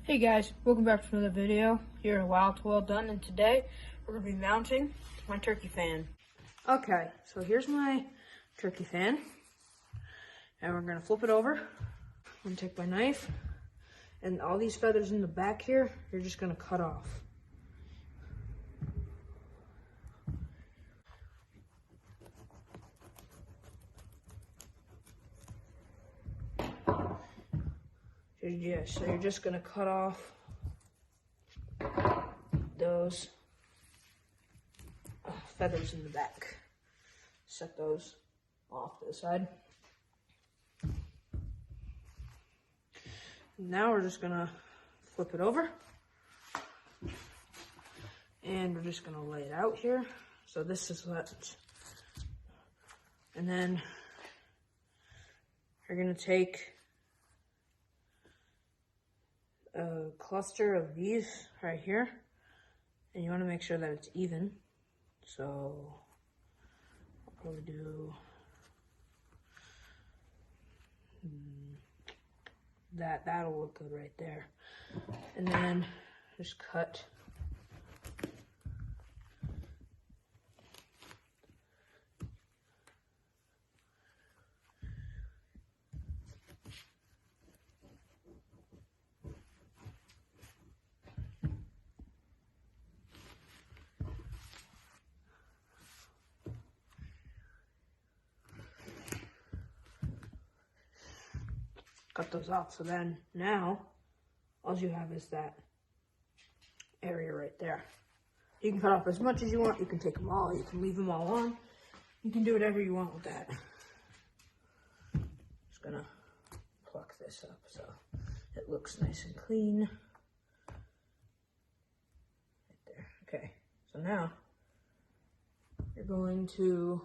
Hey guys, welcome back to another video here at Wild to Well Done, and today we're going to be mounting my turkey fan. Okay, so here's my turkey fan, and we're going to flip it over. I'm going to take my knife, and all these feathers in the back here, you're just going to cut off. Yeah, so you're just going to cut off those feathers in the back. Set those off to the side. Now we're just going to flip it over. And we're just going to lay it out here. So this is what, and then you're going to take a cluster of these right here, and you want to make sure that it's even. So I'll probably do that. That'll look good right there. And then just cut those off. So then now all you have is that area right there. You can cut off as much as you want. You can take them all. You can leave them all on. You can do whatever you want with that. Just gonna pluck this up so it looks nice and clean. Right there. Okay, so now you're going to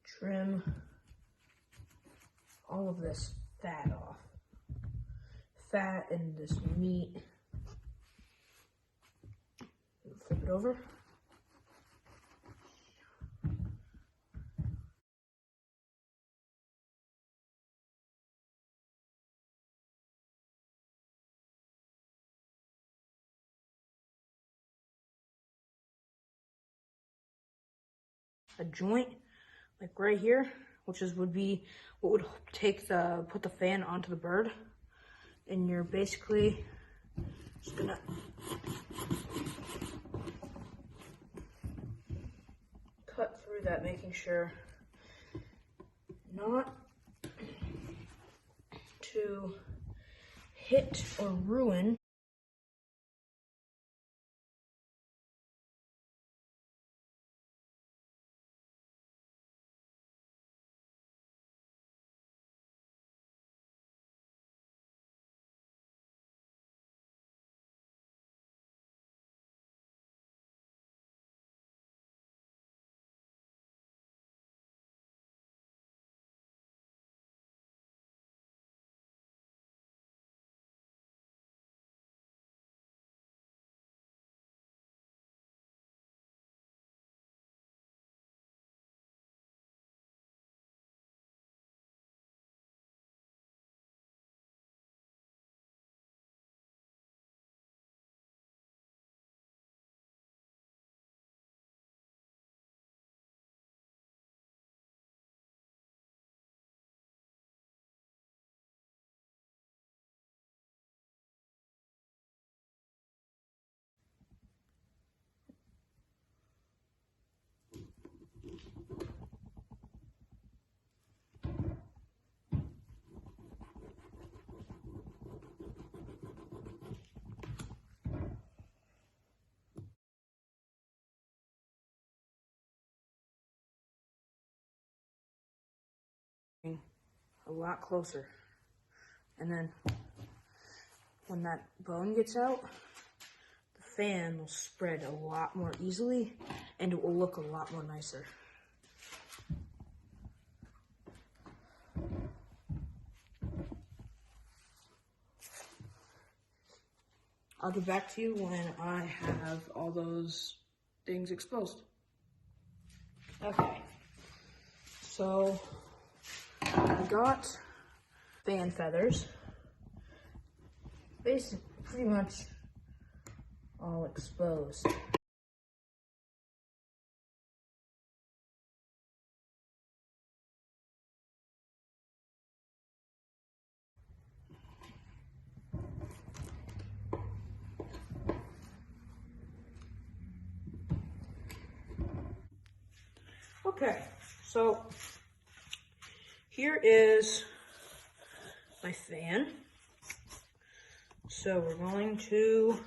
trim all of this fat off. Fat and this meat. Flip it over. A joint, like right here, which would be what would put the fan onto the bird. And you're basically just gonna cut through that, making sure not to hit or ruin a lot closer. And then when that bone gets out, the fan will spread a lot more easily and it will look a lot more nicer. I'll get back to you when I have all those things exposed. Okay, so I got fan feathers. basically pretty much all exposed. Okay, so here is my fan. So we're going to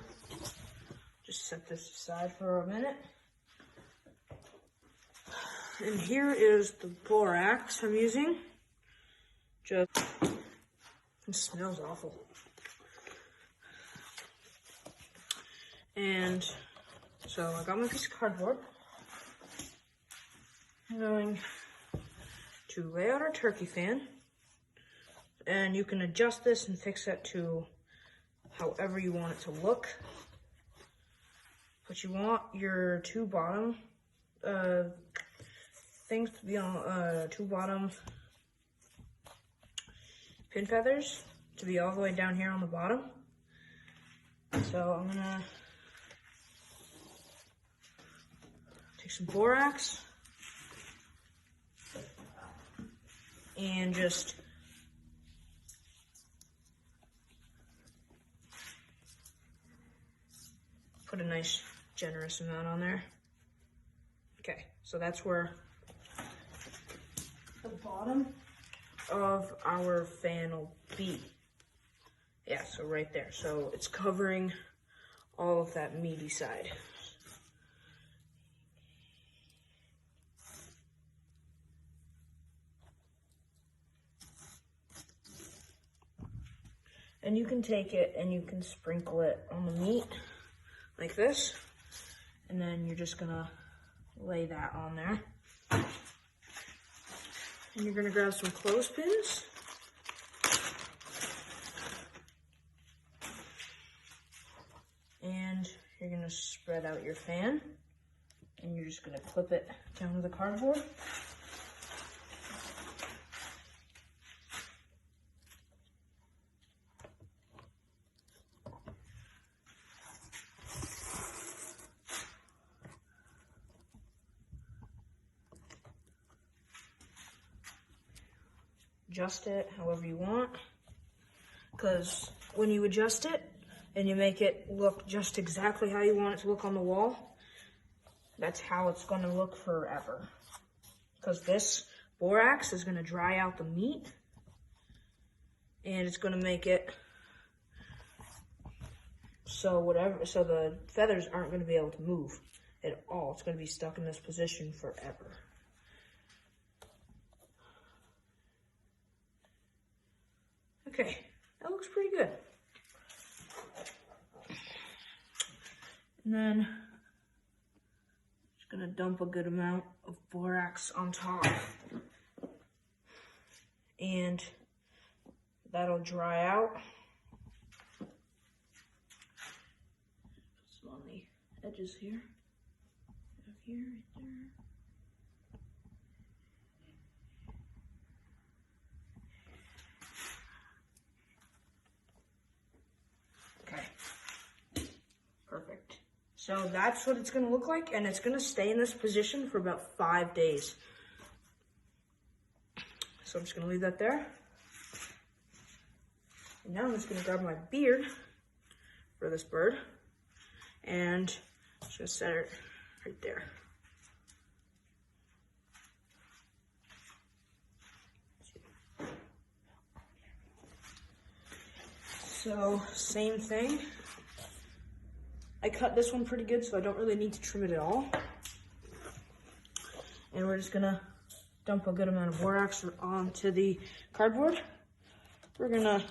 just set this aside for a minute. And here is the borax I'm using. It smells awful. And so I got my piece of cardboard. I'm going to lay out our turkey fan. And you can adjust this and fix it to however you want it to look. But you want your two bottom things to be on, two bottom pin feathers to be all the way down here on the bottom. So I'm gonna take some borax and just put a nice generous amount on there. Okay, so that's where the bottom of our fan will be. Yeah, so right there. So it's covering all of that meaty side. And you can take it and you can sprinkle it on the meat like this. And then you're just gonna lay that on there. And you're gonna grab some clothespins. And you're gonna spread out your fan. And you're just gonna clip it down to the cardboard. Adjust it however you want, because when you adjust it and you make it look just exactly how you want it to look on the wall, that's how it's going to look forever. Because this borax is going to dry out the meat and it's going to make it so the feathers aren't going to be able to move at all. It's going to be stuck in this position forever. Okay, that looks pretty good. And then just gonna dump a good amount of borax on top. And that'll dry out. Put some on the edges here. Up here, right there. Perfect. So that's what it's going to look like, and it's going to stay in this position for about 5 days. So I'm just going to leave that there. And now I'm just going to grab my beard for this bird and just set it right there. So same thing. I cut this one pretty good, so I don't really need to trim it at all. And we're just gonna dump a good amount of borax onto the cardboard. We're gonna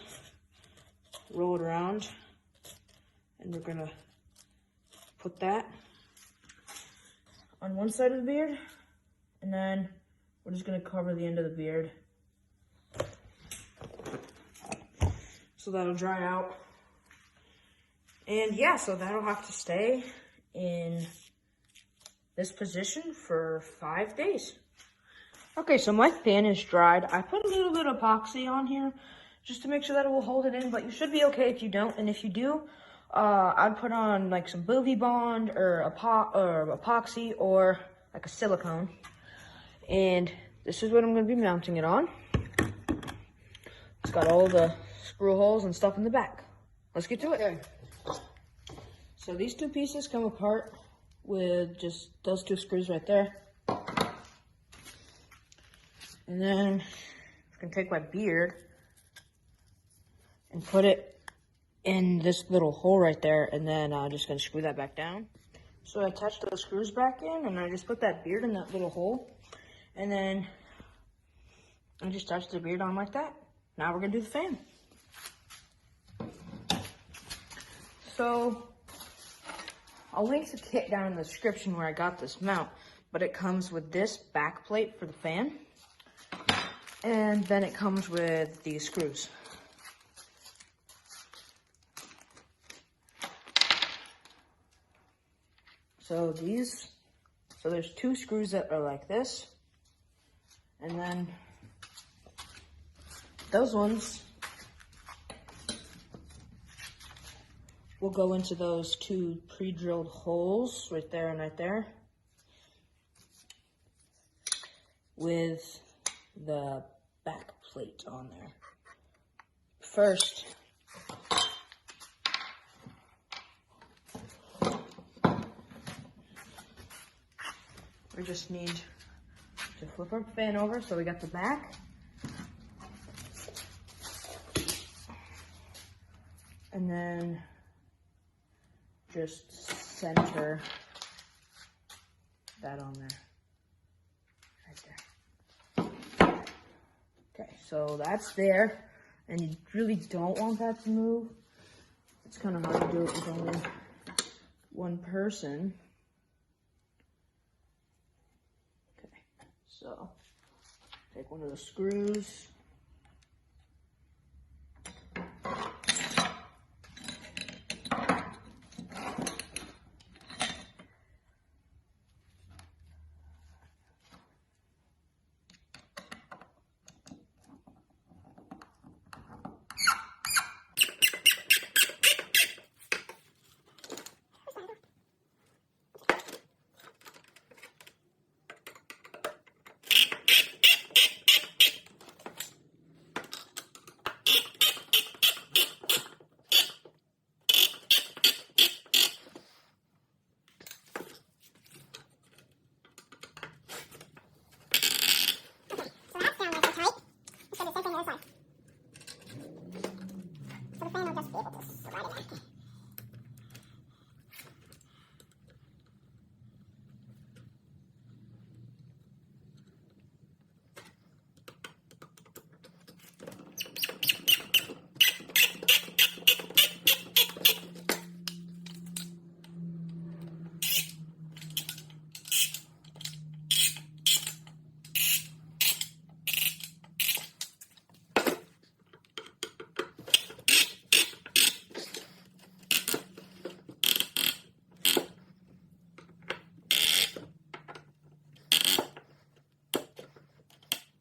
roll it around, and we're gonna put that on one side of the beard, and then we're just gonna cover the end of the beard. So that'll dry out. And yeah, so that'll have to stay in this position for 5 days. Okay, so my fan is dried. I put a little bit of epoxy on here just to make sure that it will hold it in, but you should be okay if you don't. And if you do, I'd put on like some Bovine or Apoxie or like a silicone. And this is what I'm going to be mounting it on. It's got all the screw holes and stuff in the back. Let's get to it. So these two pieces come apart with just those two screws right there. And then I can take my beard and put it in this little hole right there, and then I'm just gonna screw that back down. So I attach those screws back in, and I just put that beard in that little hole, and then I just touch the beard on like that. Now we're gonna do the fan. So I'll link the kit down in the description where I got this mount, but it comes with this back plate for the fan, and then it comes with these screws. So there's two screws that are like this, and then those ones will go into those two pre-drilled holes right there and right there with the back plate on there. First, we just need to flip our fan over so we got the back. And then just center that on there, right there. Okay, so that's there, and you really don't want that to move. It's kind of hard to do it with only one person. Okay, so take one of the screws.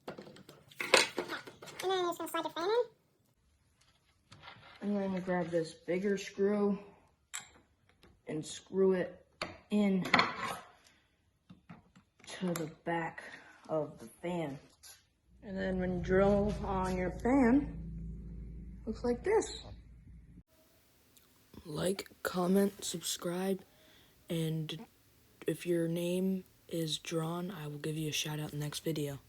And then you're just going to slide your fan in. And then you grab this bigger screw and screw it in to the back of the fan. And then when you drill on your fan, looks like this. Like, comment, subscribe, and if your name is drawn, I will give you a shout out in the next video.